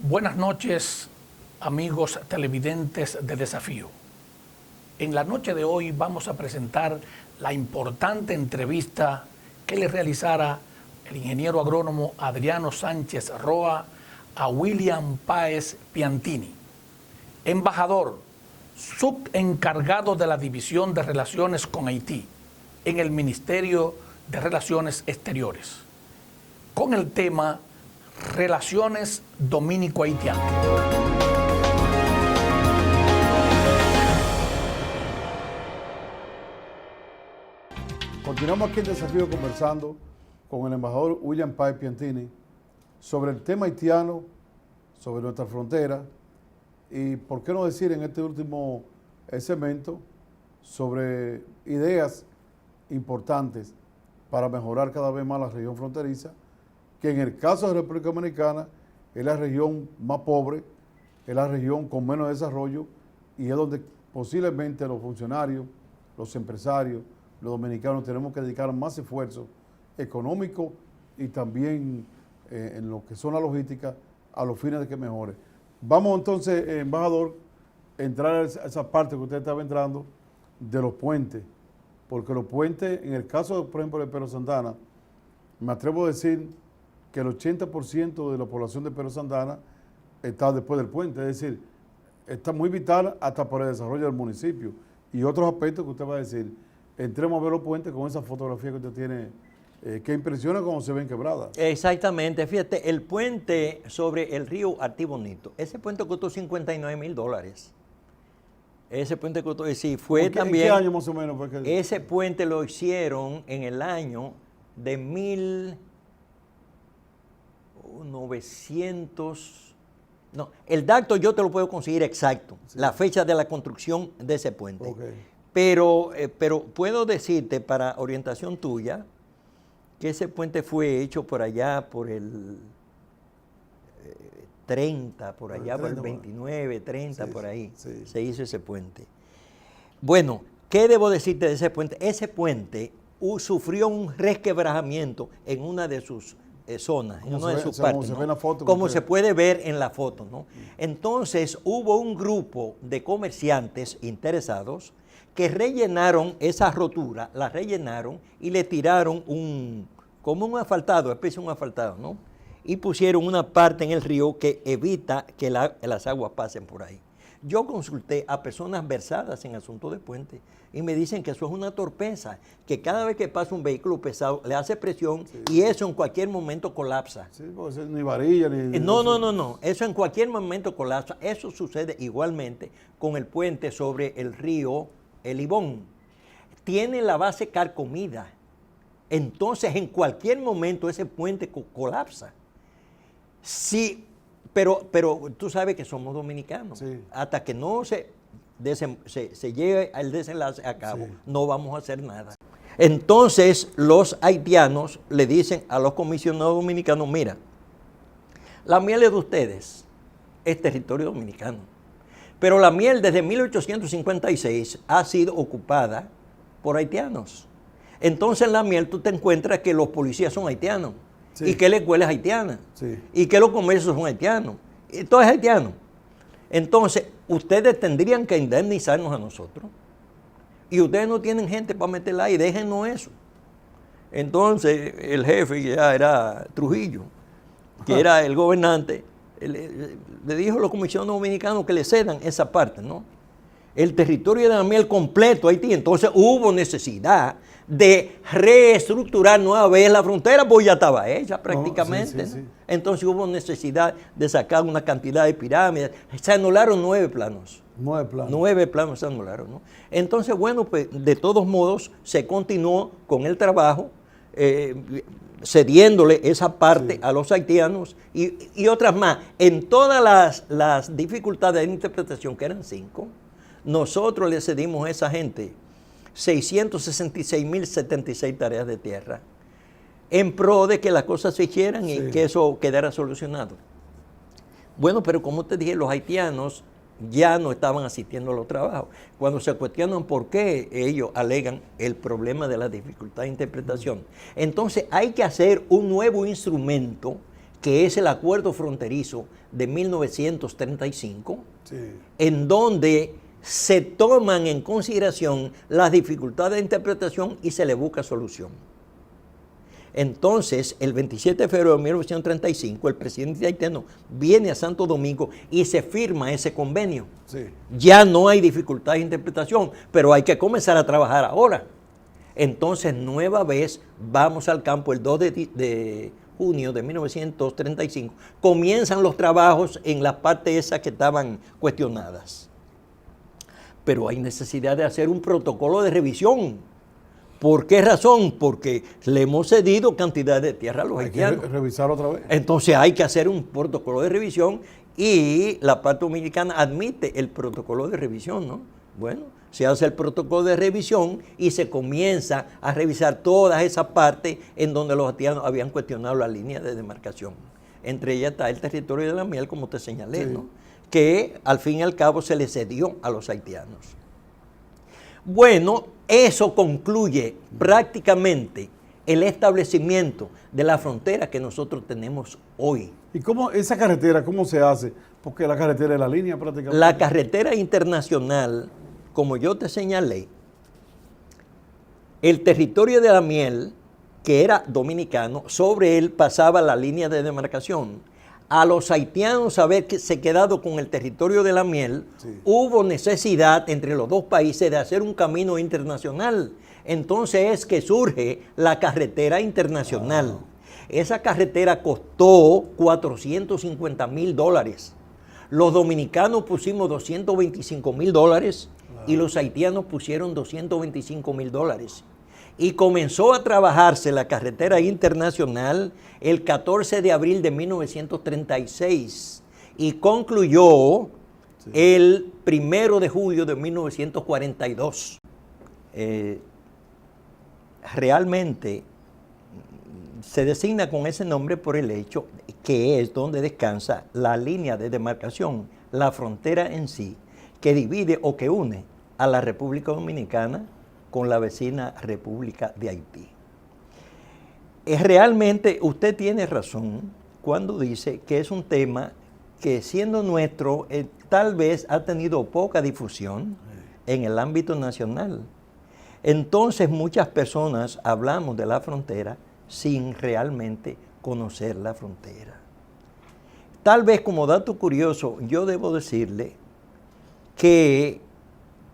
Buenas noches, amigos televidentes de Desafío. En la noche de hoy vamos a presentar la importante entrevista que le realizara el ingeniero agrónomo Adriano Sánchez Roa a William Páez Piantini, embajador subencargado de la División de Relaciones con Haití en el Ministerio de Relaciones Exteriores, con el tema Relaciones Dominico-Haitianas. Continuamos aquí en Desafío conversando con el embajador William Páez Piantini sobre el tema haitiano, sobre nuestra frontera y, por qué no decir en este último segmento, sobre ideas importantes para mejorar cada vez más la región fronteriza, que en el caso de República Dominicana es la región más pobre, es la región con menos desarrollo y es donde posiblemente los funcionarios, los empresarios, los dominicanos tenemos que dedicar más esfuerzo económico y también en lo que son la logística a los fines de que mejore. Vamos entonces, embajador, a entrar a esa parte que usted estaba entrando de los puentes, porque los puentes, en el caso, por ejemplo, de Pero Santana, me atrevo a decir que el 80% de la población de Pero Santana está después del puente, es decir, está muy vital hasta para el desarrollo del municipio y otros aspectos que usted va a decir. Entremos a ver los puentes con esa fotografía que usted tiene, que impresiona cómo se ven quebradas. Exactamente, fíjate, el puente sobre el río Artibonito, ese puente costó $59,000. Ese puente costó, sí, fue también... ¿En qué año más o menos fue que...? Ese puente lo hicieron en el año de 1900... No, el dato yo te lo puedo conseguir exacto, sí. La fecha de la construcción de ese puente. Okay. Pero puedo decirte, para orientación tuya, que ese puente fue hecho por allá por el 30, por allá por el 29, 30, sí, por ahí, sí. Se hizo ese puente. Bueno, ¿qué debo decirte de ese puente? Ese puente sufrió un resquebrajamiento en una de sus zonas, en una de sus partes, como se puede ver en la foto, ¿no? Entonces hubo un grupo de comerciantes interesados que rellenaron esa rotura, la rellenaron y le tiraron como un asfaltado, especie de un asfaltado, ¿no? Y pusieron una parte en el río que evita que las aguas pasen por ahí. Yo consulté a personas versadas en asuntos de puente y me dicen que eso es una torpeza, que cada vez que pasa un vehículo pesado le hace presión, sí, y eso en cualquier momento colapsa. Sí, porque ni varilla ni... No, eso en cualquier momento colapsa. Eso sucede igualmente con el puente sobre el río El Ibón. Tiene la base carcomida, entonces en cualquier momento ese puente colapsa. Sí, pero tú sabes que somos dominicanos. Sí. Hasta que no se lleve el desenlace a cabo, sí, no vamos a hacer nada. Entonces los haitianos le dicen a los comisionados dominicanos, mira, la miel es de ustedes, es territorio dominicano, pero la miel desde 1856 ha sido ocupada por haitianos. Entonces en la miel tú te encuentras que los policías son haitianos, sí, y que la escuela es haitiana, sí, y que los comercios son haitianos, y todo es haitiano. Entonces, ustedes tendrían que indemnizarnos a nosotros, y ustedes no tienen gente para meterla ahí, déjenos eso. Entonces, el jefe, ya era Trujillo, que era el gobernante, le dijo a los comisionados dominicanos que le cedan esa parte, ¿no? El territorio de la miel completo Haití. Entonces hubo necesidad de reestructurar nueva vez la frontera, porque ya estaba hecha prácticamente. Sí. Entonces hubo necesidad de sacar una cantidad de pirámides. Se anularon 9 planos. 9 planos. 9 planos se anularon, ¿no? Entonces, bueno, pues de todos modos se continuó con el trabajo, cediéndole esa parte, sí, a los haitianos y otras más. En todas las dificultades de interpretación, que eran 5, nosotros le cedimos a esa gente 666.076 tareas de tierra en pro de que las cosas se hicieran, sí, y que eso quedara solucionado. Bueno, pero como te dije, los haitianos ya no estaban asistiendo a los trabajos. Cuando se cuestionan por qué, ellos alegan el problema de la dificultad de interpretación. Entonces hay que hacer un nuevo instrumento que es el acuerdo fronterizo de 1935, Sí. en donde se toman en consideración las dificultades de interpretación y se le busca solución. Entonces, el 27 de febrero de 1935, el presidente haitiano viene a Santo Domingo y se firma ese convenio. Sí. Ya no hay dificultad de interpretación, pero hay que comenzar a trabajar ahora. Entonces, nueva vez, vamos al campo el 2 de junio de 1935. Comienzan los trabajos en las partes esas que estaban cuestionadas. Pero hay necesidad de hacer un protocolo de revisión. ¿Por qué razón? Porque le hemos cedido cantidad de tierra a los haitianos. Hay que revisar otra vez. Entonces hay que hacer un protocolo de revisión y la parte dominicana admite el protocolo de revisión, ¿no? Bueno, se hace el protocolo de revisión y se comienza a revisar todas esas partes en donde los haitianos habían cuestionado la línea de demarcación. Entre ellas está el territorio de la miel, como te señalé, Sí. ¿no? Que al fin y al cabo se le cedió a los haitianos. Bueno, eso concluye prácticamente el establecimiento de la frontera que nosotros tenemos hoy. ¿Y cómo esa carretera, cómo se hace? Porque la carretera es la línea prácticamente. La carretera internacional, como yo te señalé, el territorio de la miel, que era dominicano, sobre él pasaba la línea de demarcación. A los haitianos haberse quedado con el territorio de la miel, Sí. hubo necesidad entre los dos países de hacer un camino internacional. Entonces es que surge la carretera internacional. Esa carretera costó $450,000. Los dominicanos pusimos $225,000 y los haitianos pusieron $225,000. Y comenzó a trabajarse la carretera internacional el 14 de abril de 1936 y concluyó el 1 de julio de 1942. Realmente se designa con ese nombre por el hecho que es donde descansa la línea de demarcación, la frontera en sí, que divide o que une a la República Dominicana con la vecina República de Haití. Realmente usted tiene razón cuando dice que es un tema que siendo nuestro tal vez ha tenido poca difusión en el ámbito nacional. Entonces muchas personas hablamos de la frontera sin realmente conocer la frontera. Tal vez como dato curioso yo debo decirle que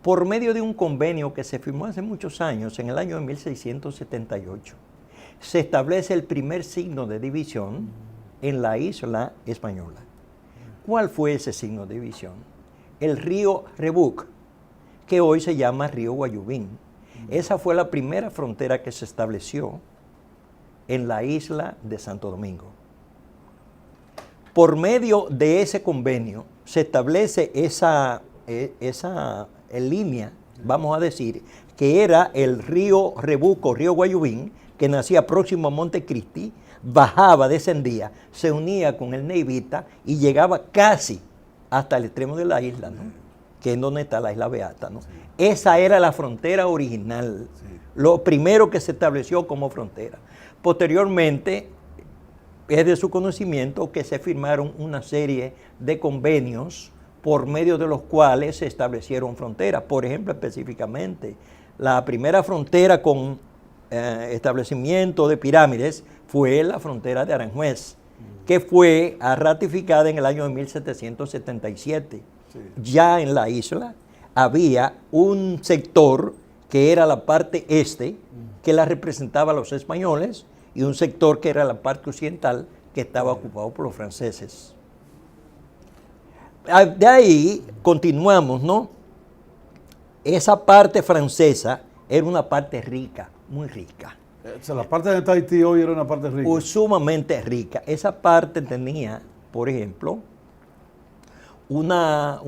por medio de un convenio que se firmó hace muchos años, en el año de 1678, se establece el primer signo de división en la isla española. ¿Cuál fue ese signo de división? El río Rebuc, que hoy se llama río Guayubín. Esa fue la primera frontera que se estableció en la isla de Santo Domingo. Por medio de ese convenio se establece esa línea, vamos a decir, que era el río Rebuco, río Guayubín, que nacía próximo a Montecristi, bajaba, descendía, se unía con el Neivita y llegaba casi hasta el extremo de la isla, ¿no? Que es donde está la isla Beata, ¿no? Sí. Esa era la frontera original, sí. Lo primero que se estableció como frontera. Posteriormente, es de su conocimiento que se firmaron una serie de convenios por medio de los cuales se establecieron fronteras. Por ejemplo, específicamente, la primera frontera con establecimiento de pirámides fue la frontera de Aranjuez, que fue ratificada en el año de 1777. Sí. Ya en la isla había un sector que era la parte este, que la representaba a los españoles, y un sector que era la parte occidental, que estaba ocupado por los franceses. De ahí continuamos, ¿no? Esa parte francesa era una parte rica, muy rica. O sea, la parte de Tahití hoy era una parte rica. Sumamente rica. Esa parte tenía, por ejemplo, una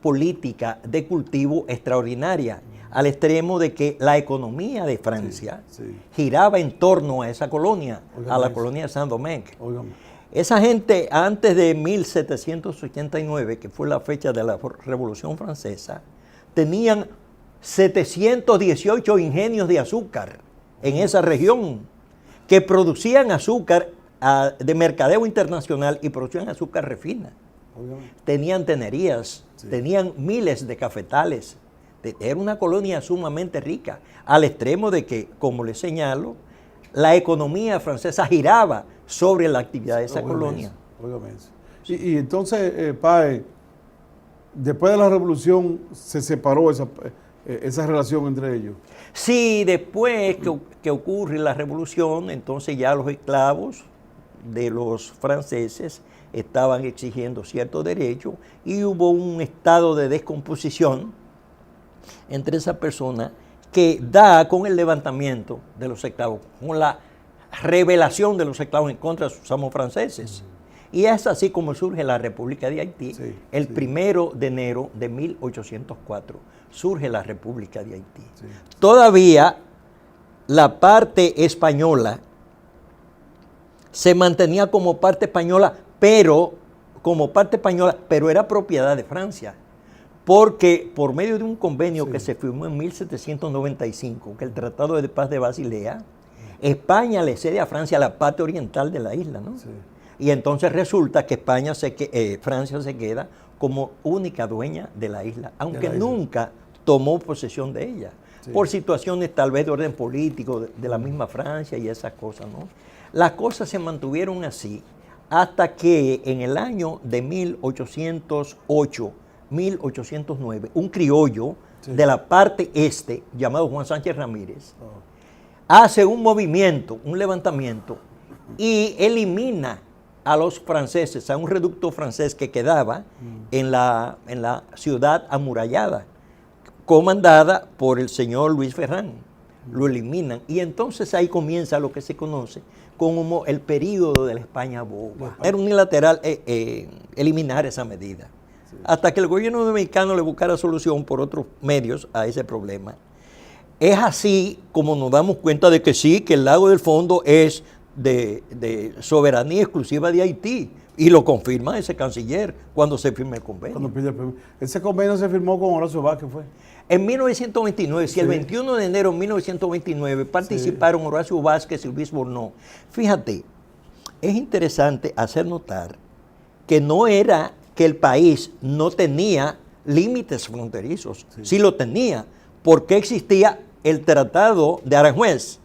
política de cultivo extraordinaria, al extremo de que la economía de Francia giraba en torno a esa colonia, a la colonia de Saint-Domingue. Esa gente, antes de 1789, que fue la fecha de la Revolución Francesa, tenían 718 ingenios de azúcar en esa región, que producían azúcar de mercadeo internacional y producción de azúcar refina. Obviamente. Tenían tenerías, Sí. tenían miles de cafetales. Era una colonia sumamente rica, al extremo de que, como les señalo, la economía francesa giraba sobre la actividad de esa colonia. Obviamente. Y entonces, Páez, después de la revolución se separó esa relación entre ellos. Sí, después que ocurre la revolución, entonces ya los esclavos de los franceses estaban exigiendo ciertos derechos y hubo un estado de descomposición entre esa persona que da con el levantamiento de los esclavos, con la rebelación de los esclavos en contra de sus amos franceses. Y es así como surge la República de Haití. Sí, el sí. 1 de enero de 1804 surge la República de Haití. Sí. Todavía la parte española se mantenía como parte española, pero era propiedad de Francia. Porque por medio de un convenio Sí. que se firmó en 1795, que es el Tratado de Paz de Basilea, España le cede a Francia la parte oriental de la isla, ¿no? Sí. Y entonces resulta que Francia se queda como única dueña de la isla, aunque la isla. nunca tomó posesión de ella, Sí. por situaciones tal vez de orden político de la misma Francia y esas cosas, ¿no? Las cosas se mantuvieron así hasta que en el año de 1808, 1809, un criollo Sí. de la parte este, llamado Juan Sánchez Ramírez, Oh. hace un movimiento, un levantamiento, y elimina a los franceses, a un reducto francés que quedaba en la ciudad amurallada, comandada por el señor Luis Ferrán. Lo eliminan. Y entonces ahí comienza lo que se conoce como el período de la España boba. Era unilateral eliminar esa medida. Hasta que el gobierno dominicano le buscara solución por otros medios a ese problema. Es así como nos damos cuenta de que sí, que el lago del Fondo es de soberanía exclusiva de Haití. Y lo confirma ese canciller cuando se firma el convenio. Cuando pide el permiso. Ese convenio se firmó con Horacio Vázquez, ¿fue? En 1929, si el Sí. 21 de enero de 1929 participaron Horacio Vázquez y Luis Bornó. Fíjate, es interesante hacer notar que no era que el país no tenía límites fronterizos, sí lo tenía, porque existía el Tratado de Aranjuez,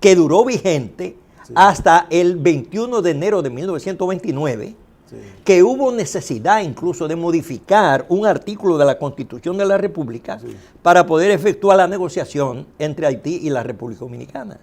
que duró vigente hasta el 21 de enero de 1929, Sí. que hubo necesidad incluso de modificar un artículo de la Constitución de la República Sí. para poder efectuar la negociación entre Haití y la República Dominicana.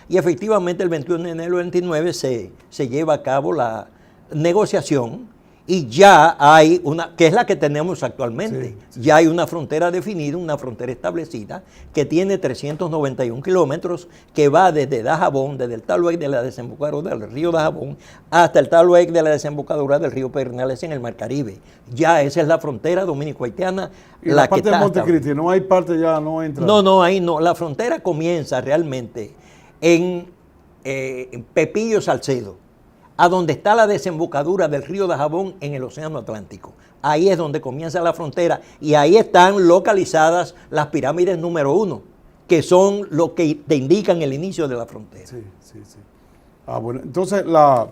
Y efectivamente el 21 de enero del 29 se lleva a cabo la negociación y ya hay una, que es la que tenemos actualmente, Sí, sí. ya hay una frontera definida, una frontera establecida, que tiene 391 kilómetros, que va desde Dajabón, desde el Taluec de la desembocadura del río Dajabón, hasta el Taluec de la desembocadura del río Pedernales en el Mar Caribe. Ya esa es la frontera dominico-haitiana. Y la parte de Montecristi, no hay parte ya, no entra. No, ahí no. La frontera comienza realmente en Pepillo Salcedo, a donde está la desembocadura del río Dajabón en el Océano Atlántico. Ahí es donde comienza la frontera y ahí están localizadas las pirámides número 1, que son lo que te indican el inicio de la frontera. Sí. Ah, bueno, entonces,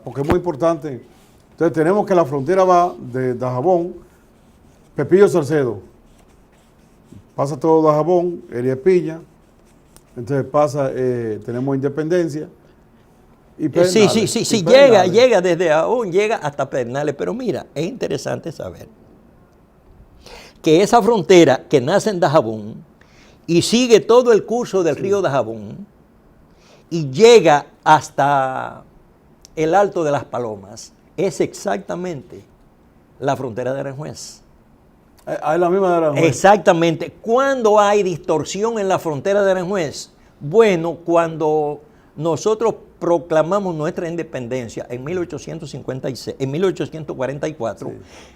porque es muy importante, entonces tenemos que la frontera va de Dajabón, Pepillo Salcedo, pasa todo Dajabón, Eriepilla, entonces pasa, tenemos Independencia, y Pedernales, Sí, y Pedernales. llega desde Dajabón, llega hasta Pedernales, pero mira, es interesante saber que esa frontera que nace en Dajabón y sigue todo el curso del río Dajabón y llega hasta el Alto de las Palomas, es exactamente la frontera de Aranjuez. Es la misma de Aranjuez. Exactamente. ¿Cuándo hay distorsión en la frontera de Aranjuez? Bueno, cuando nosotros proclamamos nuestra independencia en 1844,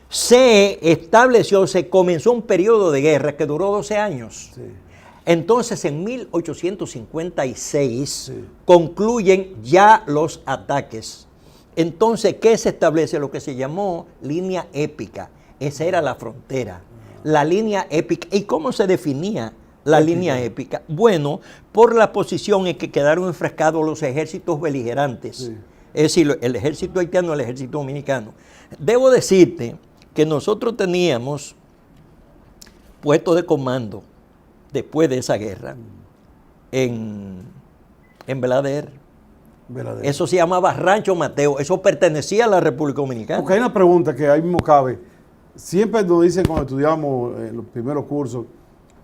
se comenzó un periodo de guerra que duró 12 años. Sí. Entonces, en 1856 concluyen ya los ataques. Entonces, ¿qué se establece? Lo que se llamó línea épica. Esa era la frontera. La línea épica. ¿Y cómo se definía la línea épica? Bueno, por la posición en que quedaron enfrascados los ejércitos beligerantes Es decir, el ejército haitiano, el ejército dominicano. Debo decirte que nosotros teníamos puestos de comando después de esa guerra en Belader. Eso se llamaba Rancho Mateo, eso pertenecía a la República Dominicana. Porque hay una pregunta que ahí mismo cabe. Siempre nos dicen cuando estudiamos en los primeros cursos,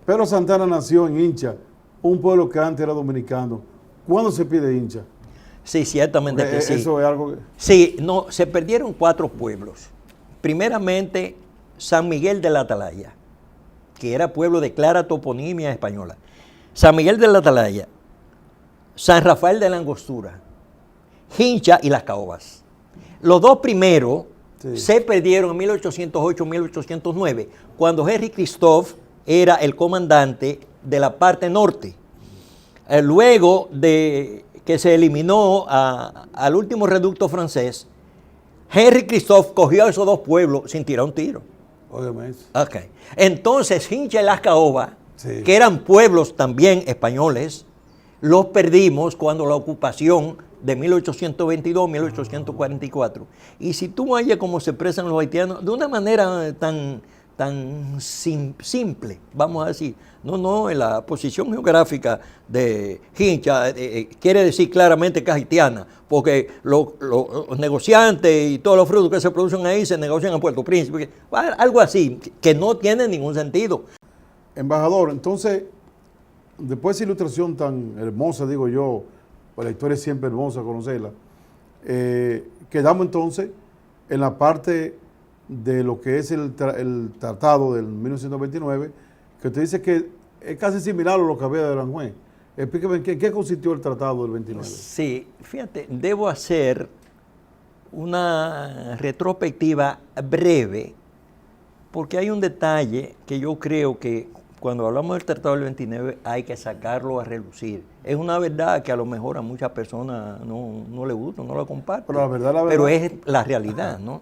Pedro Santana nació en Hincha, un pueblo que antes era dominicano. ¿Cuándo se pide Hincha? Sí, ciertamente que sí. Eso es algo que... Sí, no, se perdieron 4 pueblos. Primeramente, San Miguel de la Atalaya, que era pueblo de clara toponimia española. San Miguel de la Atalaya, San Rafael de la Angostura, Hincha y Las Caobas. Los 2 primeros se perdieron en 1808-1809, cuando Henry Christophe era el comandante de la parte norte. Luego de que se eliminó al último reducto francés, Henry Christophe cogió a esos 2 pueblos sin tirar un tiro. Obviamente. Okay. Entonces, Hincha y Las Caobas, Sí. que eran pueblos también españoles, los perdimos cuando la ocupación de 1822-1844. Y si tú oyes cómo se expresan los haitianos, de una manera tan simple, vamos a decir. No, en la posición geográfica de Hincha quiere decir claramente que es haitiana, porque los negociantes y todos los frutos que se producen ahí se negocian en Puerto Príncipe. Algo así, que no tiene ningún sentido. Embajador, entonces, después de esa ilustración tan hermosa, digo yo, pues la historia es siempre hermosa conocerla, quedamos entonces en la parte de lo que es el tratado del 1929, que usted dice que es casi similar a lo que había de Aranjuez. Explíqueme, ¿en qué consistió el tratado del 29? Sí, fíjate, debo hacer una retrospectiva breve, porque hay un detalle que yo creo que cuando hablamos del Tratado del 29 hay que sacarlo a relucir. Es una verdad que a lo mejor a muchas personas no le gusta, no la comparten. Pero la verdad. Pero es la realidad, ¿no?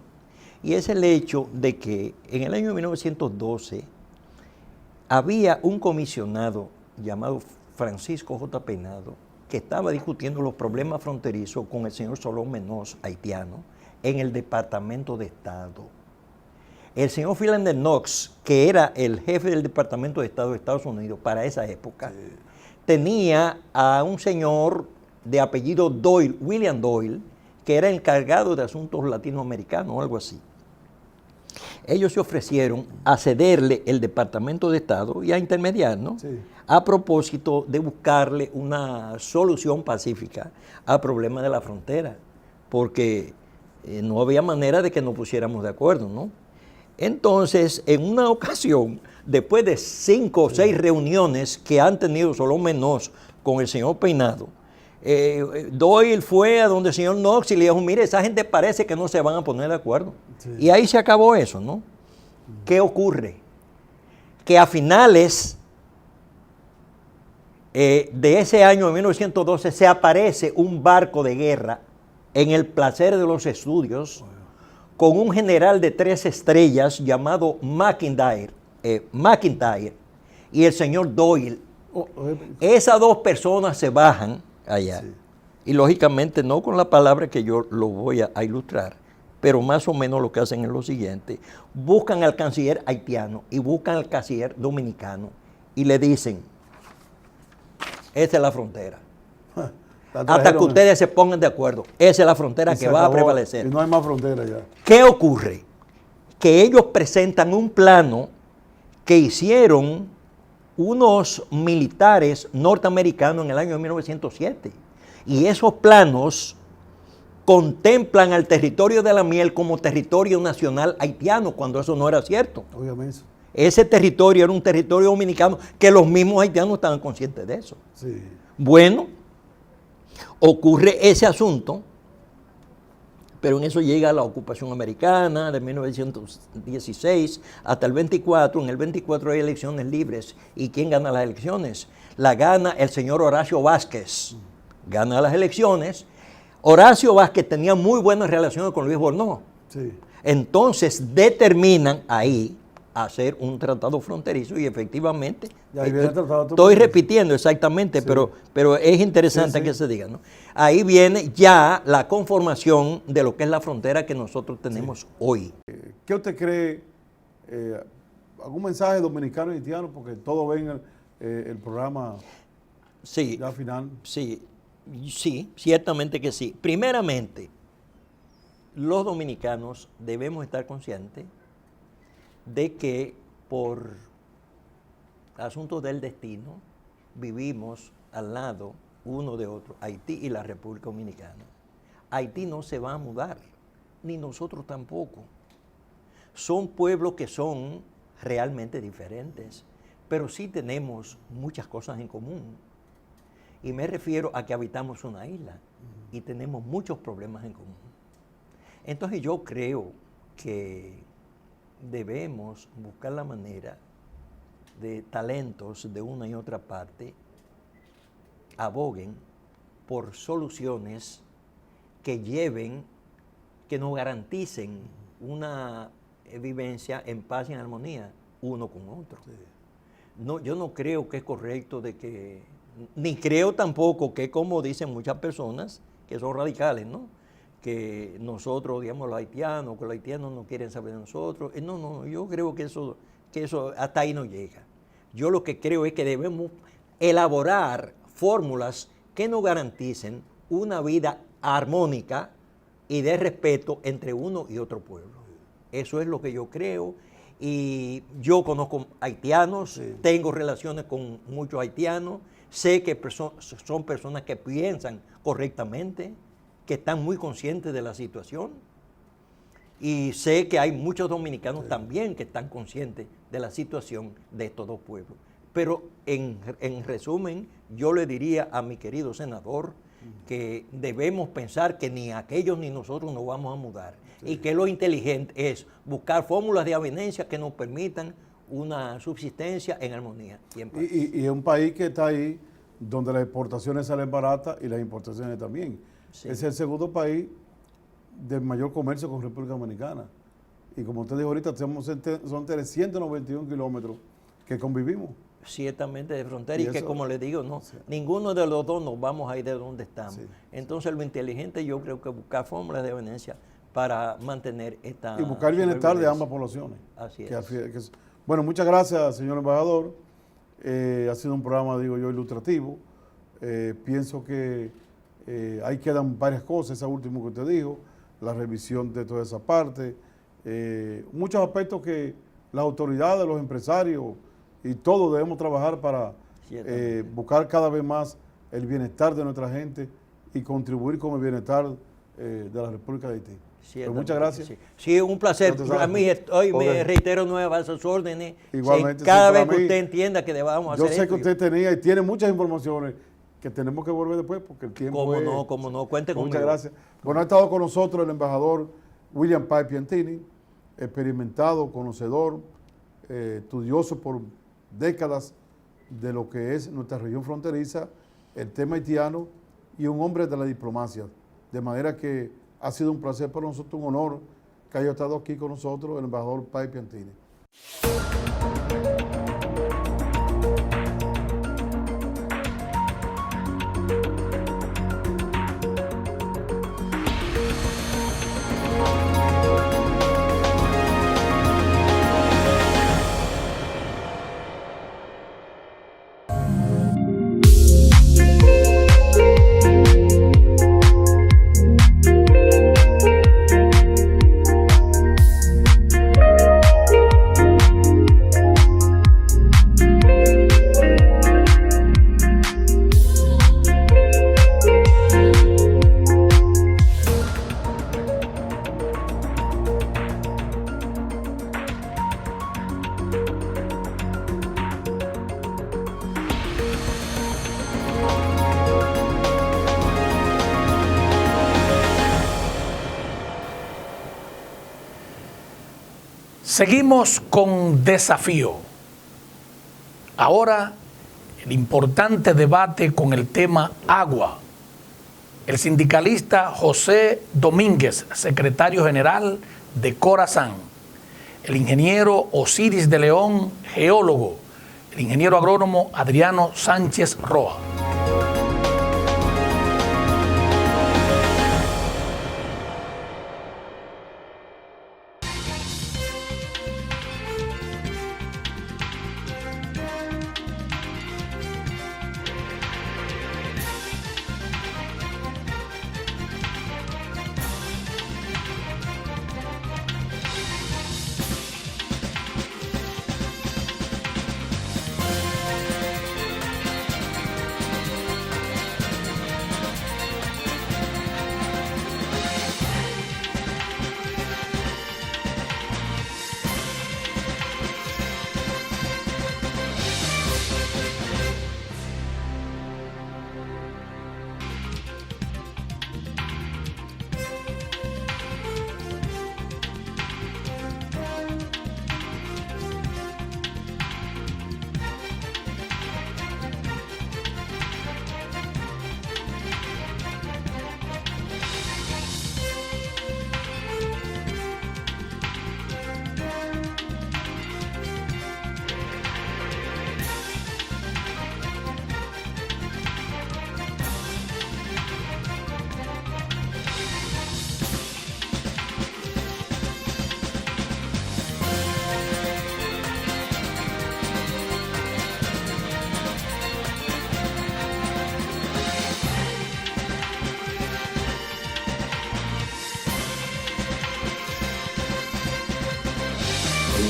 Y es el hecho de que en el año 1912 había un comisionado llamado Francisco J. Peinado que estaba discutiendo los problemas fronterizos con el señor Solón Menos, haitiano, en el Departamento de Estado. El señor Philander Knox, que era el jefe del Departamento de Estado de Estados Unidos para esa época, tenía a un señor de apellido Doyle, William Doyle, que era encargado de asuntos latinoamericanos o algo así. Ellos se ofrecieron a cederle el Departamento de Estado y a intermediar, ¿no? Sí. A propósito de buscarle una solución pacífica al problema de la frontera, porque no había manera de que nos pusiéramos de acuerdo, ¿no? Entonces, en una ocasión, después de 5 o 6 reuniones que han tenido Solón Menos con el señor Peinado, Doyle fue a donde el señor Knox y le dijo, mire, esa gente parece que no se van a poner de acuerdo. Sí. Y ahí se acabó eso, ¿no? ¿Qué ocurre? Que a finales de ese año, de 1912, se aparece un barco de guerra en el Placer de los Estudios con un general de 3 estrellas llamado McIntyre y el señor Doyle. Esas 2 personas se bajan allá. Sí. Y lógicamente no con la palabra que yo lo voy a ilustrar, pero más o menos lo que hacen es lo siguiente. Buscan al canciller haitiano y buscan al canciller dominicano y le dicen, esta es la frontera. Hasta que ustedes se pongan de acuerdo. Esa es la frontera que va a prevalecer. Y no hay más frontera ya. ¿Qué ocurre? Que ellos presentan un plano que hicieron unos militares norteamericanos en el año 1907. Y esos planos contemplan al territorio de la miel como territorio nacional haitiano, cuando eso no era cierto. Obviamente. Ese territorio era un territorio dominicano que los mismos haitianos estaban conscientes de eso. Sí. Bueno, ocurre ese asunto, pero en eso llega la ocupación americana de 1916 hasta el 24. En el 24 hay elecciones libres. ¿Y quién gana las elecciones? La gana el señor Horacio Vázquez. Gana las elecciones. Horacio Vázquez tenía muy buenas relaciones con Luis Bornó. Sí. Entonces determinan ahí hacer un tratado fronterizo y efectivamente Ya ahí viene el tratado estoy fronterizo. repitiendo exactamente, Sí. pero es interesante Sí. que se diga, ¿no? Ahí viene ya la conformación de lo que es la frontera que nosotros tenemos hoy. ¿Qué usted cree? ¿Algún mensaje dominicano y haitiano? Porque todos ven el programa Sí, ya final. sí, sí, ciertamente que sí. Primeramente, los dominicanos debemos estar conscientes de que por asuntos del destino vivimos al lado uno de otro, Haití y la República Dominicana. Haití no se va a mudar, ni nosotros tampoco. Son pueblos que son realmente diferentes, pero sí tenemos muchas cosas en común. Y me refiero a que habitamos una isla y tenemos muchos problemas en común. Entonces yo creo que debemos buscar la manera de talentos de una y otra parte aboguen por soluciones que lleven, que nos garanticen una vivencia en paz y en armonía uno con otro. Sí. No, yo no creo que es correcto de que, ni creo tampoco que como dicen muchas personas que son radicales, ¿no? Que nosotros, digamos, los haitianos, que los haitianos no quieren saber de nosotros. No, yo creo que eso hasta ahí no llega. Yo lo que creo es que debemos elaborar fórmulas que nos garanticen una vida armónica y de respeto entre uno y otro pueblo. Eso es lo que yo creo. Y yo conozco haitianos, Sí. tengo relaciones con muchos haitianos, sé que son personas que piensan correctamente, que están muy conscientes de la situación. Y sé que hay muchos dominicanos también que están conscientes de la situación de estos dos pueblos. Pero en resumen, yo le diría a mi querido senador que debemos pensar que ni aquellos ni nosotros nos vamos a mudar. Y que lo inteligente es buscar fórmulas de avenencia que nos permitan una subsistencia en armonía y en paz. Y es un país que está ahí donde las exportaciones salen baratas y las importaciones también. Sí. Es el segundo país de mayor comercio con República Dominicana. Y como usted dijo ahorita, son 391 kilómetros que convivimos. Ciertamente de frontera, y que eso, como le digo, no, sí. ninguno de los dos nos vamos a ir de donde estamos. Sí. Entonces lo inteligente yo creo que buscar fórmulas de avenencia para mantener esta Y buscar el bienestar de supervivencia. ambas poblaciones. Así Que es. Bueno, muchas gracias, señor embajador. Ha sido un programa, digo yo, ilustrativo. Pienso que ahí quedan varias cosas, esa última que usted dijo, la revisión de toda esa parte, muchos aspectos que las autoridades, los empresarios y todos debemos trabajar para buscar cada vez más el bienestar de nuestra gente y contribuir con el bienestar de la República de Haití. Pues muchas gracias. Sí, sí, un placer. Ya te sabes. A mí hoy me Ok. reitero nuevas a sus órdenes. Igualmente, Cada sí, vez para que mí, usted entienda que debamos Yo hacer sé esto, que usted tenía y tiene muchas informaciones que tenemos que volver después porque el tiempo Cómo no, cuente conmigo. Muchas gracias. Bueno, ha estado con nosotros el embajador William Pai Piantini, experimentado, conocedor, estudioso por décadas de lo que es nuestra región fronteriza, el tema haitiano y un hombre de la diplomacia. De manera que ha sido un placer para nosotros, un honor que haya estado aquí con nosotros el embajador Pai Piantini. Seguimos con Desafío. Ahora, el importante debate con el tema agua. El sindicalista José Domínguez, secretario general de Corazán, el ingeniero Osiris de León, geólogo, el ingeniero agrónomo Adriano Sánchez Roa.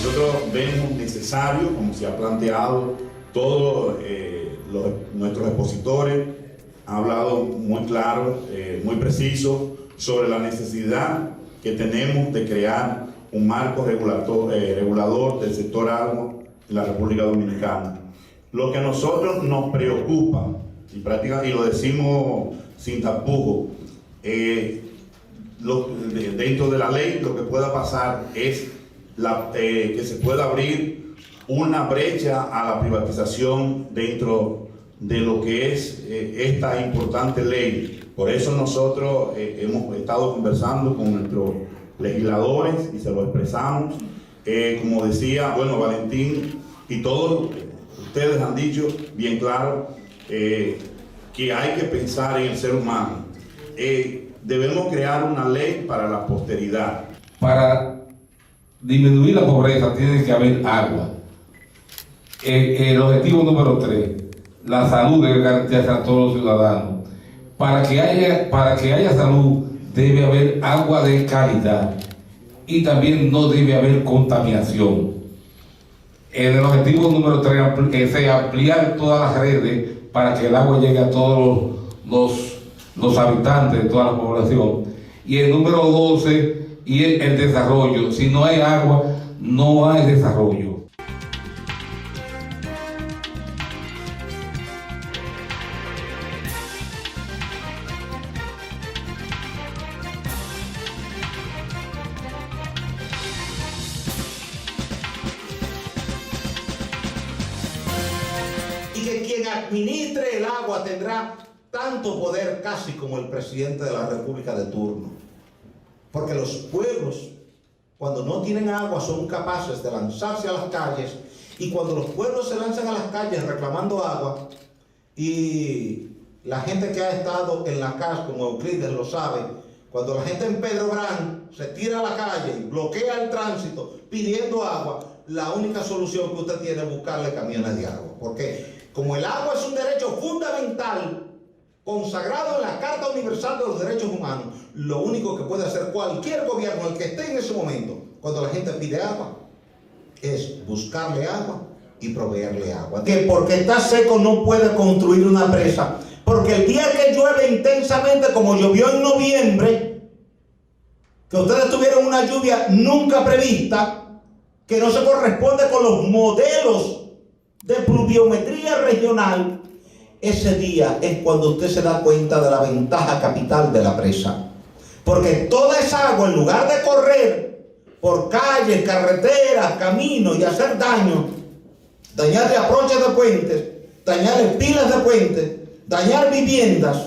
Nosotros vemos necesario, como se ha planteado, todos nuestros expositores han hablado muy claro, muy preciso sobre la necesidad que tenemos de crear un marco regulador del sector agua en la República Dominicana. Lo que a nosotros nos preocupa, y lo decimos sin tapujos, dentro de la ley lo que pueda pasar es que se pueda abrir una brecha a la privatización dentro de lo que es esta importante ley. Por eso nosotros hemos estado conversando con nuestros legisladores y se lo expresamos. Como decía, bueno, Valentín y todos ustedes han dicho bien claro que hay que pensar en el ser humano. Debemos crear una ley para la posteridad. Para disminuir la pobreza tiene que haber agua. El objetivo número 3, la salud debe garantizarse a todos los ciudadanos. Para que haya salud debe haber agua de calidad y también no debe haber contaminación. El objetivo número 3 es ampliar todas las redes para que el agua llegue a todos los habitantes de toda la población. Y el número 12 y el desarrollo. Si no hay agua, no hay desarrollo. Y que quien administre el agua tendrá tanto poder casi como el presidente de la República de turno. Porque los pueblos, cuando no tienen agua, son capaces de lanzarse a las calles, y cuando los pueblos se lanzan a las calles reclamando agua, y la gente que ha estado en la CAS, como Euclides lo sabe, cuando la gente en Pedro Brán se tira a la calle y bloquea el tránsito pidiendo agua, la única solución que usted tiene es buscarle camiones de agua. Porque como el agua es un derecho fundamental, consagrado en la Carta Universal de los Derechos Humanos, lo único que puede hacer cualquier gobierno, el que esté en ese momento, cuando la gente pide agua, es buscarle agua y proveerle agua. Que porque está seco no puede construir una presa, porque el día que llueve intensamente, como llovió en noviembre, que ustedes tuvieron una lluvia nunca prevista, que no se corresponde con los modelos de pluviometría regional, ese día es cuando usted se da cuenta de la ventaja capital de la presa. Porque toda esa agua, en lugar de correr por calles, carreteras, caminos y hacer daño, dañar aproches de puentes, dañar pilas de puentes, dañar viviendas,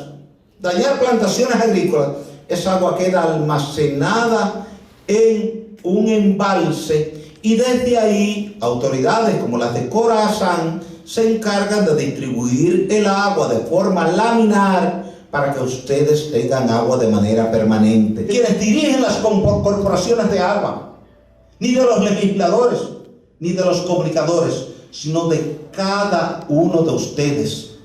dañar plantaciones agrícolas, esa agua queda almacenada en un embalse Y desde ahí, autoridades como las de Corazán se encargan de distribuir el agua de forma laminar para que ustedes tengan agua de manera permanente. Quienes dirigen las corporaciones de agua, ni de los legisladores, ni de los comunicadores, sino de cada uno de ustedes,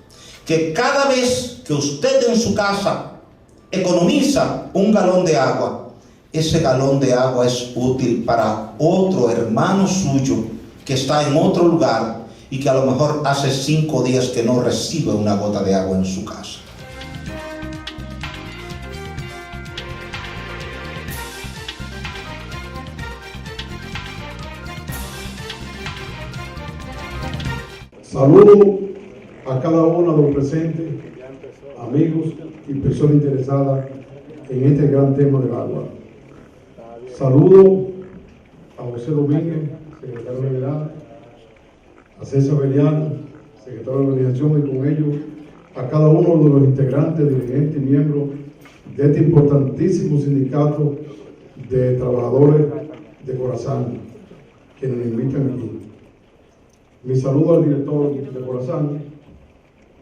que cada vez que usted en su casa economiza un galón de agua, ese galón de agua es útil para otro hermano suyo que está en otro lugar y que a lo mejor hace 5 días que no recibe una gota de agua en su casa. Saludo a cada uno de los presentes, amigos y personas interesadas en este gran tema del agua. Saludo a José Domínguez, secretario general, a César Beliano, secretario de la organización, y con ellos a cada uno de los integrantes, dirigentes y miembros de este importantísimo sindicato de trabajadores de Corazán, quienes nos invitan aquí. Mi saludo al director de Corazán,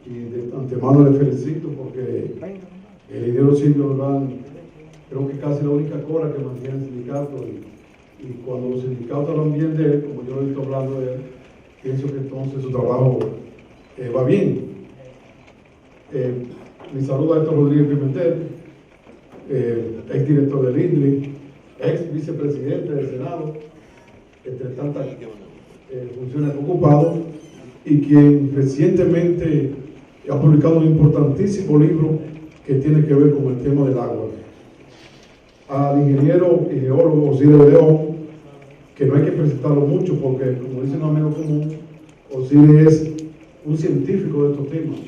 y de antemano le felicito porque el ingeniero Silvio Urbán creo que casi la única cora que mantiene el sindicato, y cuando los sindicatos hablan bien de él, como yo he visto hablando de él, pienso que entonces su trabajo va bien. Mi saludo a Héctor Rodríguez Pimentel, ex director del INDLI, ex vicepresidente del Senado, entre tantas funciones ocupado, y quien recientemente ha publicado un importantísimo libro que tiene que ver con el tema del agua. Al ingeniero y geólogo Osiris León, que no hay que presentarlo mucho porque, como dice un amigo común, Osiris es un científico de estos temas,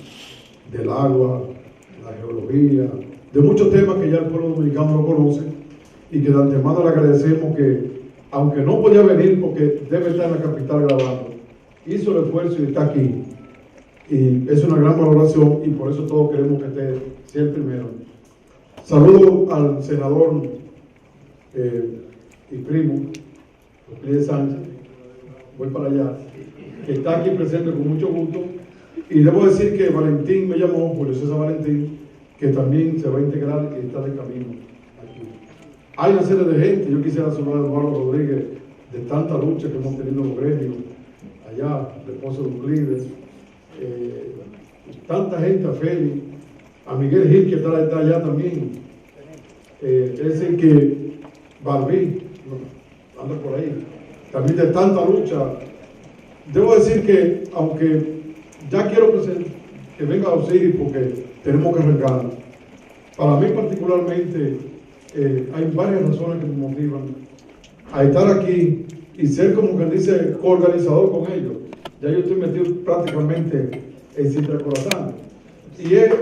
del agua, la geología, de muchos temas que ya el pueblo dominicano lo conoce, y que de antemano le agradecemos que, aunque no podía venir porque debe estar en la capital grabando, hizo el esfuerzo y está aquí. Y es una gran valoración, y por eso todos queremos que sea el primero. Saludo al senador y primo, Euclides Sánchez, voy para allá, que está aquí presente con mucho gusto. Y debo decir que Valentín me llamó, Julio César Valentín, que también se va a integrar y está de camino aquí. Hay una serie de gente, yo quisiera saludar a Eduardo Rodríguez, de tanta lucha que hemos tenido en los gremios, allá, de Ponce de Euclides, tanta gente, a Félix, a Miguel Gil, que está allá también, es decir que Barbí, anda por ahí, también de tanta lucha. Debo decir que, aunque ya quiero que venga Osiris porque tenemos que arrancar, para mí particularmente hay varias razones que me motivan a estar aquí y ser, como que dice, coorganizador con ellos. Ya yo estoy metido prácticamente en Sintra Corazán. Y es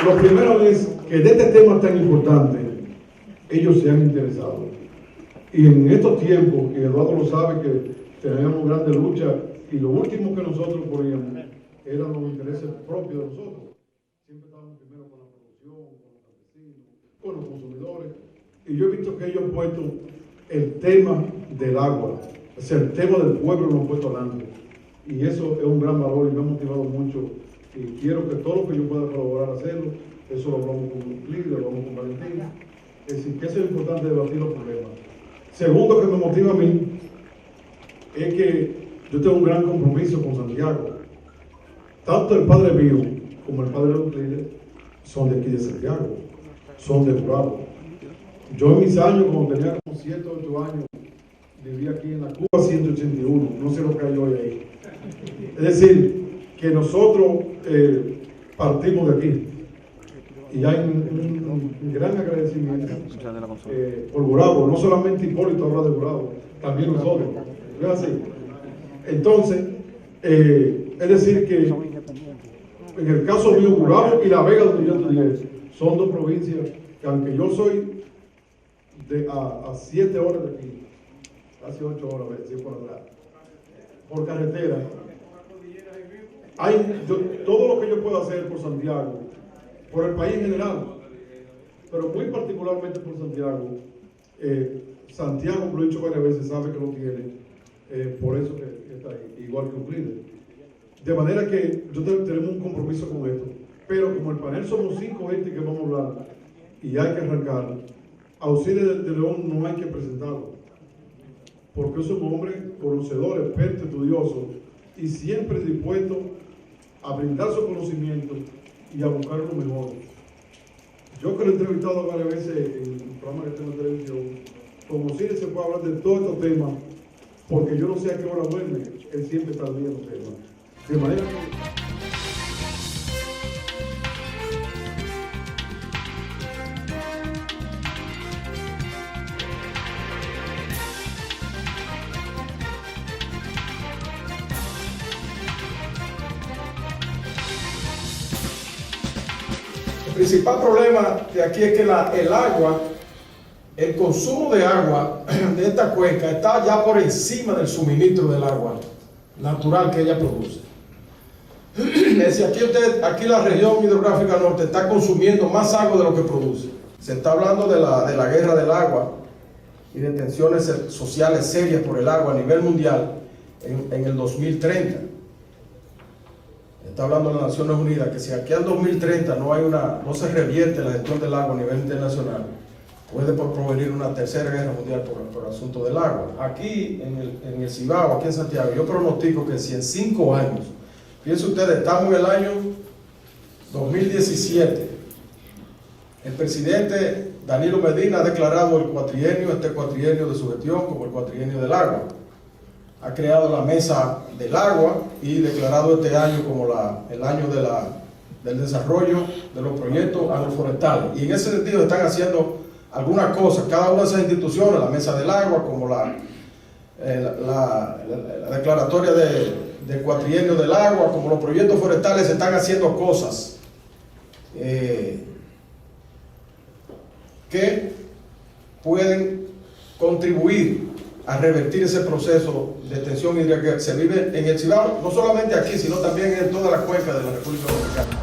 lo primero es que de este tema tan importante ellos se han interesado. Y en estos tiempos, y Eduardo lo sabe, que teníamos grandes luchas, y lo último que nosotros poníamos eran los intereses propios de nosotros. Siempre estábamos primero con la producción, con los campesinos, con los consumidores. Y yo he visto que ellos han puesto el tema del agua, o sea, el tema del pueblo lo han puesto adelante. Y eso es un gran valor y me ha motivado mucho. Y quiero que todo lo que yo pueda colaborar a hacerlo, eso lo hablamos con Euclides, lo hablamos con Valentín. Es decir, que eso es importante, debatir los problemas. Segundo que me motiva a mí es que yo tengo un gran compromiso con Santiago. Tanto el padre mío como el padre de Euclides son de aquí de Santiago, son de Bravo. Yo en mis años, cuando tenía como 7 o 8 años, vivía aquí en la Cuba 181, no sé lo que hay hoy ahí. Es decir, que nosotros partimos de aquí. Y hay un gran agradecimiento por Bravo, no solamente Hipólito habla de Bravo, también nosotros. ¿No es así? Entonces, es decir que en el caso mío, Bravo y La Vega, donde yo estudié, son dos provincias que, aunque yo soy a 7 horas de aquí, casi 8 horas, decir por atrás, por carretera, todo lo que yo puedo hacer por Santiago, por el país en general, pero muy particularmente por Santiago. Santiago, como lo he dicho varias veces, sabe que lo tiene, por eso que está ahí, igual que Euclides. De manera que tenemos un compromiso con esto, pero como el panel somos 5 gente que vamos a hablar y hay que arrancar, a Osiris de León no hay que presentarlo, porque es un hombre conocedor, experto, estudioso y siempre dispuesto a brindar su conocimiento y a buscar lo mejor. Yo que lo he entrevistado varias veces en el programa que tengo en televisión, con Osiris se puede hablar de todos estos temas, porque yo no sé a qué hora duerme, él siempre está al día en los temas. De manera que... El principal problema de aquí es que el agua, el consumo de agua de esta cuenca está ya por encima del suministro del agua natural que ella produce. Es decir, aquí la región hidrográfica norte está consumiendo más agua de lo que produce. Se está hablando de la guerra del agua y de tensiones sociales serias por el agua a nivel mundial en el 2030. Está hablando de las Naciones Unidas que si aquí al 2030 no se revierte la gestión del agua a nivel internacional, puede provenir una tercera guerra mundial por el asunto del agua. Aquí en el Cibao, aquí en Santiago, yo pronostico que si en 5 años, fíjense ustedes, estamos en el año 2017, el presidente Danilo Medina ha declarado este cuatrienio de su gestión como el cuatrienio del agua. Ha creado la mesa del agua y declarado este año como el año del desarrollo de los proyectos agroforestales. Y en ese sentido están haciendo algunas cosas, cada una de esas instituciones, la mesa del agua, como la declaratoria del cuatrienio del agua, como los proyectos forestales, están haciendo cosas que pueden contribuir a revertir ese proceso de tensión hídrica que se vive en el Cibao, no solamente aquí, sino también en toda la cuenca de la República Dominicana.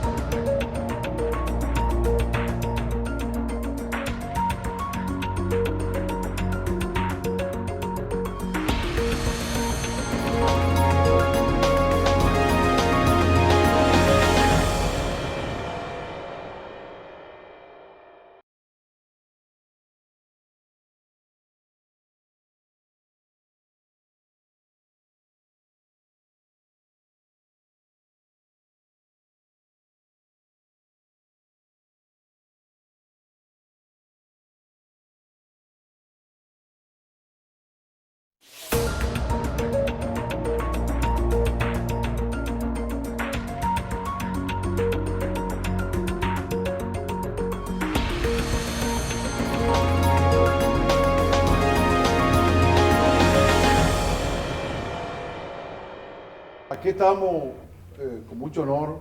Aquí estamos con mucho honor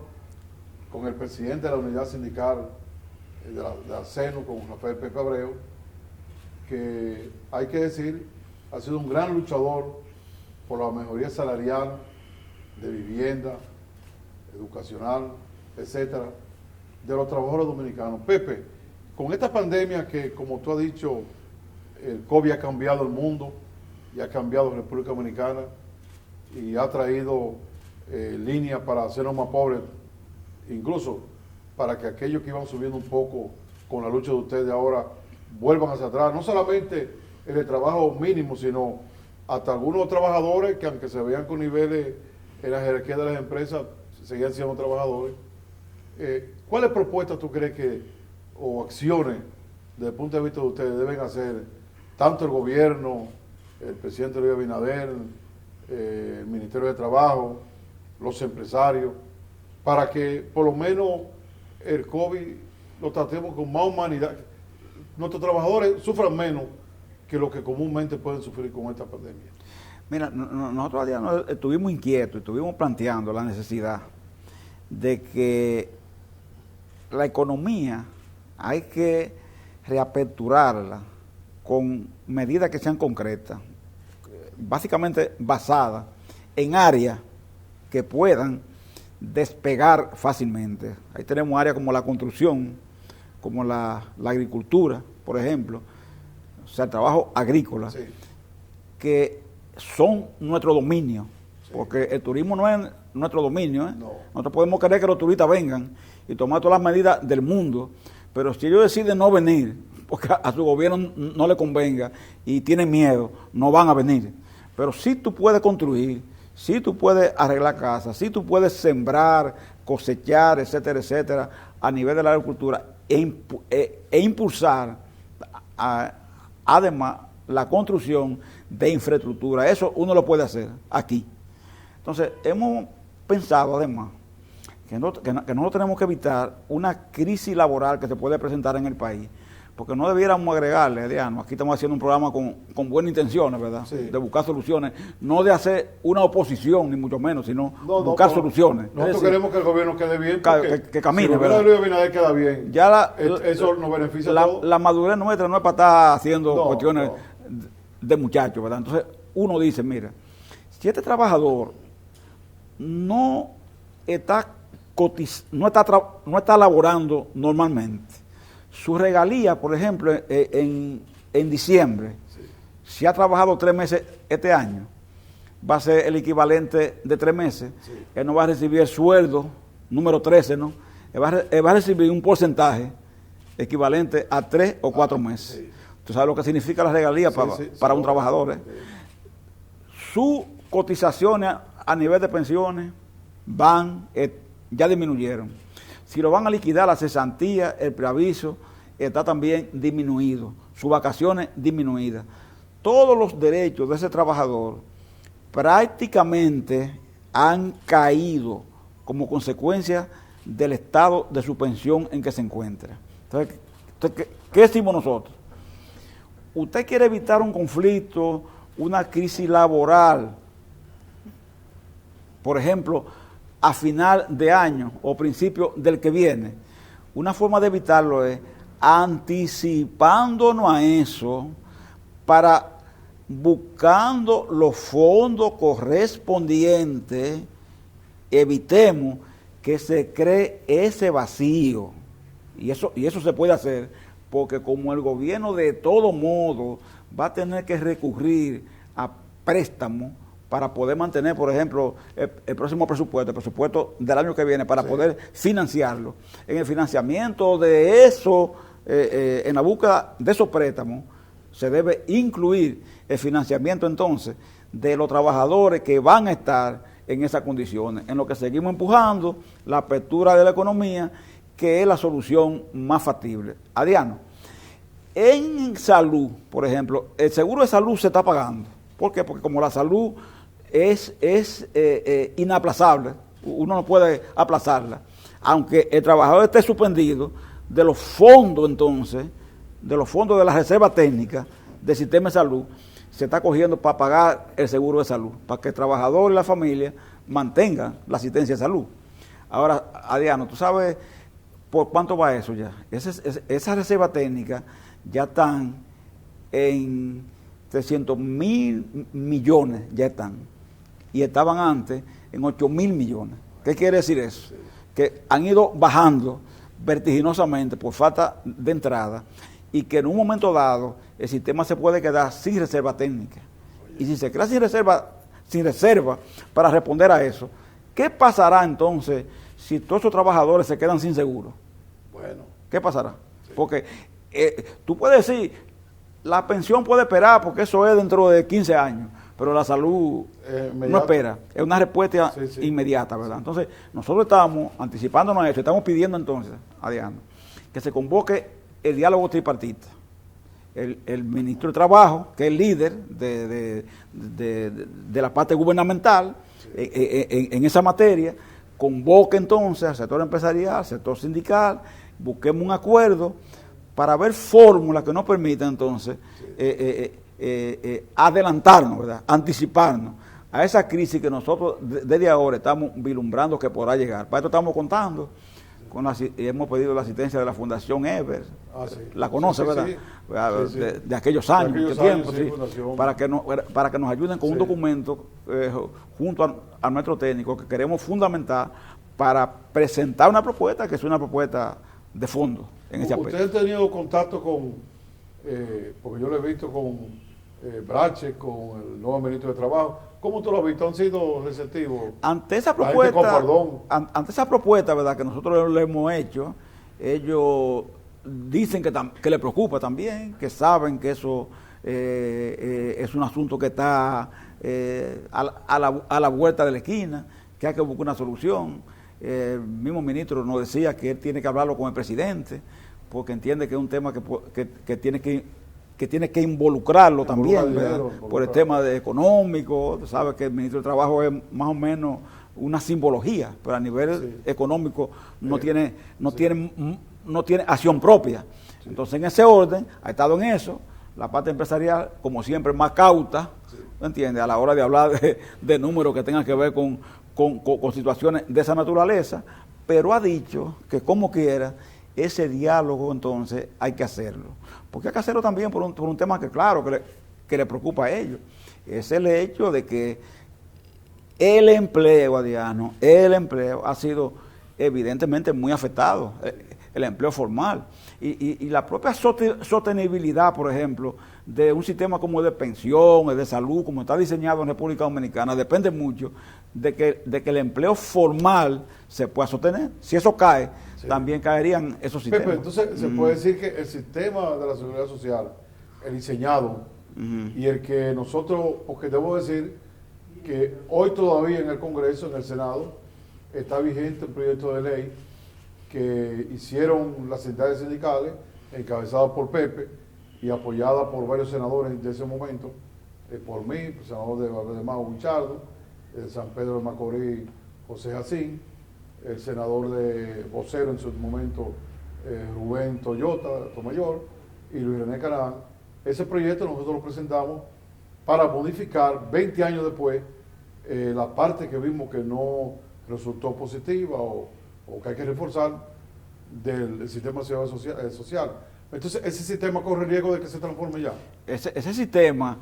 con el presidente de la unidad sindical de la CENU, con Rafael Pepe Abreu, que hay que decir, ha sido un gran luchador por la mejoría salarial, de vivienda, educacional, etcétera, de los trabajadores dominicanos. Pepe, con esta pandemia que, como tú has dicho, el COVID ha cambiado el mundo y ha cambiado República Dominicana y ha traído líneas para hacernos más pobres, incluso para que aquellos que iban subiendo un poco con la lucha de ustedes ahora vuelvan hacia atrás, no solamente en el trabajo mínimo, sino hasta algunos trabajadores que, aunque se vean con niveles en la jerarquía de las empresas, seguían siendo trabajadores. ¿Cuáles propuestas tú crees o acciones desde el punto de vista de ustedes deben hacer tanto el gobierno, el presidente Luis Abinader, el Ministerio de Trabajo, los empresarios, para que por lo menos el COVID lo tratemos con más humanidad? Nuestros trabajadores sufran menos que lo que comúnmente pueden sufrir con esta pandemia. Mira, nosotros estuvimos inquietos, estuvimos planteando la necesidad de que la economía hay que reaperturarla con medidas que sean concretas, básicamente basadas en áreas que puedan despegar fácilmente. Ahí tenemos áreas como la construcción, como la agricultura, por ejemplo, o sea, el trabajo agrícola, Sí. que son nuestro dominio, porque el turismo no es nuestro dominio. No. Nosotros podemos querer que los turistas vengan y tomar todas las medidas del mundo, pero si ellos deciden no venir, porque a su gobierno no le convenga y tienen miedo, no van a venir. Pero si tú puedes construir, si tú puedes arreglar casas, si tú puedes sembrar, cosechar, etcétera, etcétera, a nivel de la agricultura e impulsar además la construcción de infraestructura, eso uno lo puede hacer aquí. Entonces, hemos pensado además que no tenemos que evitar una crisis laboral que se puede presentar en el país, porque no debiéramos agregarle, Diana, aquí estamos haciendo un programa con buenas intenciones, ¿verdad? Sí. De buscar soluciones, no de hacer una oposición, ni mucho menos, sino buscar soluciones. Nosotros Es decir, queremos que el gobierno quede bien, porque que camine, si el gobierno ¿verdad? de Luis Abinader queda bien, ya eso nos beneficia a todos. la madurez nuestra no es para estar haciendo No, cuestiones no. de muchachos, ¿verdad? Entonces, uno dice, mira, si este trabajador no está laborando normalmente, su regalía, por ejemplo, en diciembre, si ha trabajado 3 meses este año, va a ser el equivalente de 3 meses. Él no va a recibir el sueldo número 13, ¿no? Él va a recibir un porcentaje equivalente a 3 o 4 meses. Sí. ¿Tú sabes lo que significa la regalía para un trabajador? Sus cotizaciones a nivel de pensiones ya disminuyeron. Si lo van a liquidar, la cesantía, el preaviso, está también disminuido. Sus vacaciones disminuidas. Todos los derechos de ese trabajador prácticamente han caído como consecuencia del estado de su pensión en que se encuentra. Entonces, ¿qué decimos nosotros? Usted quiere evitar un conflicto, una crisis laboral, por ejemplo, a final de año o principio del que viene. Una forma de evitarlo es anticipándonos a eso para buscando los fondos correspondientes, evitemos que se cree ese vacío. Y eso se puede hacer porque como el gobierno de todo modo va a tener que recurrir a préstamos para poder mantener, por ejemplo, el próximo presupuesto, el presupuesto del año que viene, para poder financiarlo. En el financiamiento de eso, en la búsqueda de esos préstamos, se debe incluir el financiamiento entonces de los trabajadores que van a estar en esas condiciones, en lo que seguimos empujando la apertura de la economía, que es la solución más factible. Adiano, en salud, por ejemplo, el seguro de salud se está pagando. ¿Por qué? Porque como la salud es inaplazable, uno no puede aplazarla, aunque el trabajador esté suspendido de los fondos entonces, de los fondos de la reserva técnica del sistema de salud, se está cogiendo para pagar el seguro de salud, para que el trabajador y la familia mantengan la asistencia de salud. Ahora, Adriano, ¿tú sabes por cuánto va eso ya? Esa reserva técnica ya están en 300.000 millones, ya están. Y estaban antes en 8.000 millones. ¿Qué quiere decir eso? Que han ido bajando vertiginosamente por falta de entrada y que en un momento dado el sistema se puede quedar sin reserva técnica. Y si se queda sin reserva para responder a eso, ¿qué pasará entonces si todos esos trabajadores se quedan sin seguro? Bueno. ¿Qué pasará? Sí. Porque tú puedes decir, la pensión puede esperar porque eso es dentro de 15 años, pero la salud no espera, es una respuesta inmediata, ¿verdad? Entonces, nosotros estamos anticipándonos a eso, estamos pidiendo entonces, Adriano, que se convoque el diálogo tripartita. El ministro de Trabajo, que es el líder de la parte gubernamental en esa materia, convoque entonces al sector empresarial, al sector sindical, busquemos un acuerdo para ver fórmulas que nos permitan entonces adelantarnos, ¿verdad? Anticiparnos a esa crisis que nosotros desde ahora estamos vislumbrando que podrá llegar. Para esto estamos contando y hemos pedido la asistencia de la Fundación Ever. La conoce, ¿verdad? Sí. De aquellos años, para que nos ayuden con un documento junto a nuestro técnico que queremos fundamentar para presentar una propuesta que es una propuesta de fondo en ese aspecto. ¿Usted ha tenido contacto con, porque yo lo he visto con Brache, con el nuevo ministro de Trabajo? ¿Cómo tú lo has visto? ¿Han sido receptivos? Ante esa La gente con propuesta, perdón. ante esa propuesta, ¿verdad?, que nosotros le hemos hecho, ellos dicen que le preocupa también, que saben que eso es un asunto que está a la vuelta de la esquina, que hay que buscar una solución. El mismo ministro nos decía que él tiene que hablarlo con el presidente, porque entiende que es un tema que tiene que involucrarlo también, ¿verdad?, por el tema económico. Tú sabes que el ministro de Trabajo es más o menos una simbología, pero a nivel económico no tiene acción propia. Entonces, en ese orden, ha estado en eso. La parte empresarial, como siempre, más cauta, ¿entiendes?, a la hora de hablar de números que tengan que ver con situaciones de esa naturaleza, pero ha dicho que como quiera, ese diálogo entonces hay que hacerlo. Porque hay que hacerlo también por un tema que, claro, que le preocupa a ellos. Es el hecho de que el empleo, Adriano, ha sido evidentemente muy afectado, el empleo formal. Y la propia sostenibilidad, por ejemplo, de un sistema como de pensiones, de salud, como está diseñado en República Dominicana, depende mucho de que el empleo formal se pueda sostener. Si eso cae, también caerían esos sistemas. Pepe, entonces se puede decir que el sistema de la seguridad social, el diseñado, y el que nosotros, porque debo decir que hoy todavía en el Congreso, en el Senado, está vigente un proyecto de ley que hicieron las entidades sindicales, encabezadas por Pepe y apoyada por varios senadores de ese momento, por mí, el senador de Mago Buchardo, el San Pedro de Macorís, José Jacín, el senador de vocero en su momento, Rubén Tomayor, y Luis René Canán. Ese proyecto nosotros lo presentamos para modificar 20 años después la parte que vimos que no resultó positiva o que hay que reforzar del sistema de seguridad social. Entonces, ese sistema corre riesgo de que se transforme ya. Ese sistema,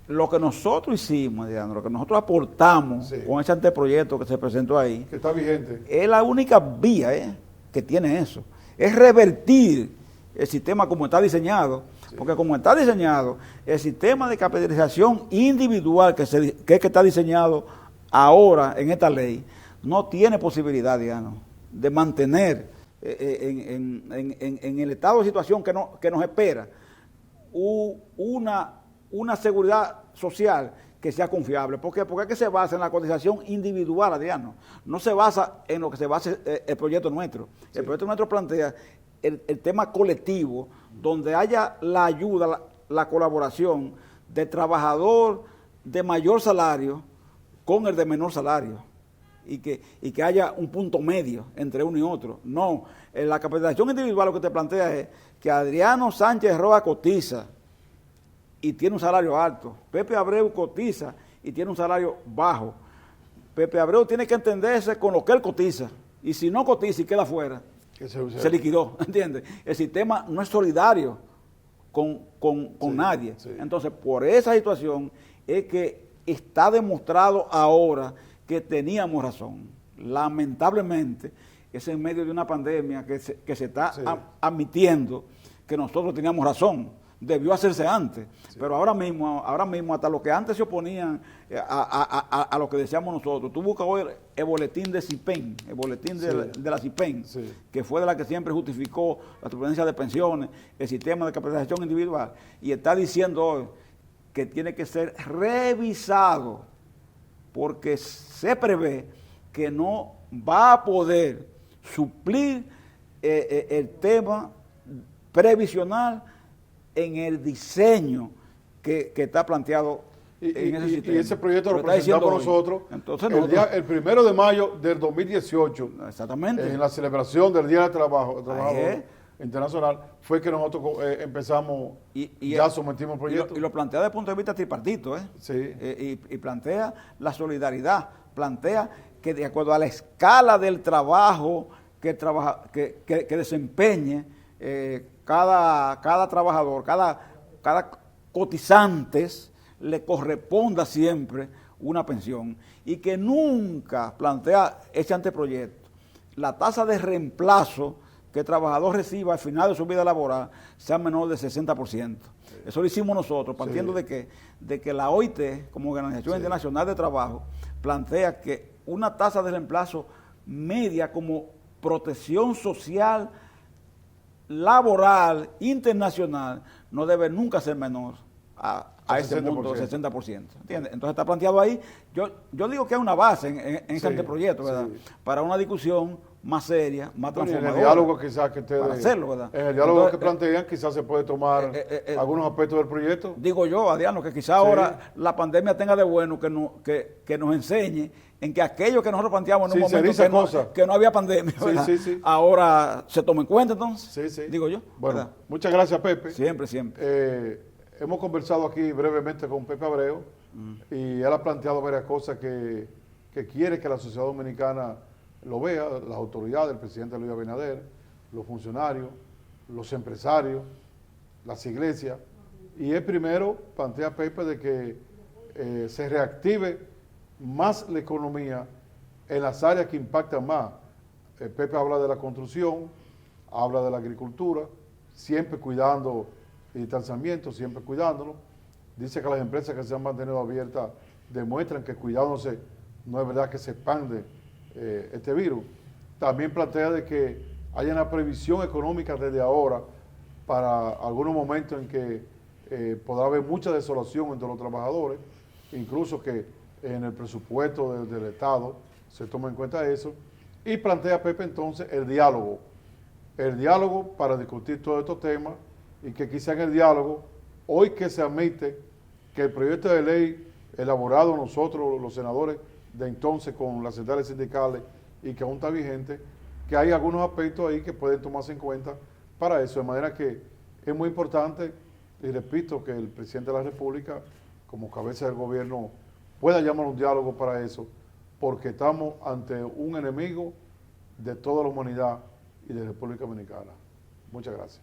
lo que nosotros hicimos, Adriano, lo que nosotros aportamos con ese anteproyecto que se presentó ahí, que está vigente, es la única vía que tiene eso. Es revertir el sistema como está diseñado, porque como está diseñado, el sistema de capitalización individual que está diseñado ahora en esta ley, no tiene posibilidad, Diana, de mantener en el estado de situación que nos espera una seguridad social que sea confiable. ¿Por qué? Porque es que se basa en la cotización individual, Adriano. No se basa en lo que se basa el proyecto nuestro. El proyecto nuestro plantea el tema colectivo, donde haya la ayuda, la colaboración del trabajador de mayor salario con el de menor salario. Y que haya un punto medio entre uno y otro. No, en la capitalización individual lo que te plantea es que Adriano Sánchez Roa cotiza y tiene un salario alto. Pepe Abreu cotiza y tiene un salario bajo. Pepe Abreu tiene que entenderse con lo que él cotiza. Y si no cotiza y queda fuera, se liquidó, ¿entiendes? El sistema no es solidario con nadie. Sí. Entonces, por esa situación es que está demostrado ahora que teníamos razón. Lamentablemente, es en medio de una pandemia que se está admitiendo que nosotros teníamos razón. Debió hacerse antes, pero ahora mismo hasta los que antes se oponían a lo que decíamos nosotros. Tú buscas hoy el boletín de CIPEN, el boletín de la CIPEN, que fue de la que siempre justificó la transferencia de pensiones, el sistema de capitalización individual, y está diciendo hoy que tiene que ser revisado porque se prevé que no va a poder suplir el tema previsional en el diseño que está planteado en ese sistema. Y ese proyecto lo presentamos nosotros. Entonces, el 1 de mayo del 2018, exactamente, en la celebración del Día del Trabajador Internacional, fue que nosotros empezamos, ya sometimos el proyecto. Y lo plantea desde el punto de vista tripartito, y plantea la solidaridad, plantea que de acuerdo a la escala del trabajo que desempeñe cada trabajador, cada cotizantes, le corresponda siempre una pensión, y que nunca plantea ese anteproyecto la tasa de reemplazo que el trabajador reciba al final de su vida laboral sea menor del 60%. Eso lo hicimos nosotros, partiendo de que la OIT, como Organización Internacional de Trabajo, plantea que una tasa de reemplazo media como protección social laboral internacional no debe nunca ser menor a ese monto del 60%. ¿Entiendes? Entonces está planteado ahí. Yo digo que hay una base en ese anteproyecto, ¿verdad? Para una discusión más seria, más transformadora. En el diálogo quizás que ustedes... Para hacerlo, ¿verdad? En el diálogo Entonces, que plantean quizás se puede tomar algunos aspectos del proyecto. Digo yo, Adriano, que quizás ahora la pandemia tenga de bueno que nos enseñe en que aquello que nosotros planteamos en un momento que no había pandemia, ahora se toma en cuenta entonces, digo yo. Bueno, ¿verdad? Muchas gracias, Pepe. Siempre. Hemos conversado aquí brevemente con Pepe Abreu y él ha planteado varias cosas que quiere que la sociedad dominicana lo vea, las autoridades, el presidente Luis Abinader, los funcionarios, los empresarios, las iglesias. Y él primero plantea, Pepe, de que se reactive más la economía en las áreas que impactan más. Pepe habla de la construcción, habla de la agricultura, siempre cuidando el distanciamiento, siempre cuidándolo. Dice que las empresas que se han mantenido abiertas demuestran que cuidándose no es verdad que se expande este virus. También plantea de que haya una previsión económica desde ahora para algunos momentos en que podrá haber mucha desolación entre los trabajadores, incluso que en el presupuesto del Estado se toma en cuenta eso. Y plantea, Pepe, entonces el diálogo para discutir todos estos temas y que quizá en el diálogo, hoy que se admite que el proyecto de ley elaborado nosotros, los senadores de entonces con las centrales sindicales y que aún está vigente, que hay algunos aspectos ahí que pueden tomarse en cuenta para eso, de manera que es muy importante, y repito, que el presidente de la República, como cabeza del gobierno, pueda llamar un diálogo para eso, porque estamos ante un enemigo de toda la humanidad y de la República Dominicana. Muchas gracias.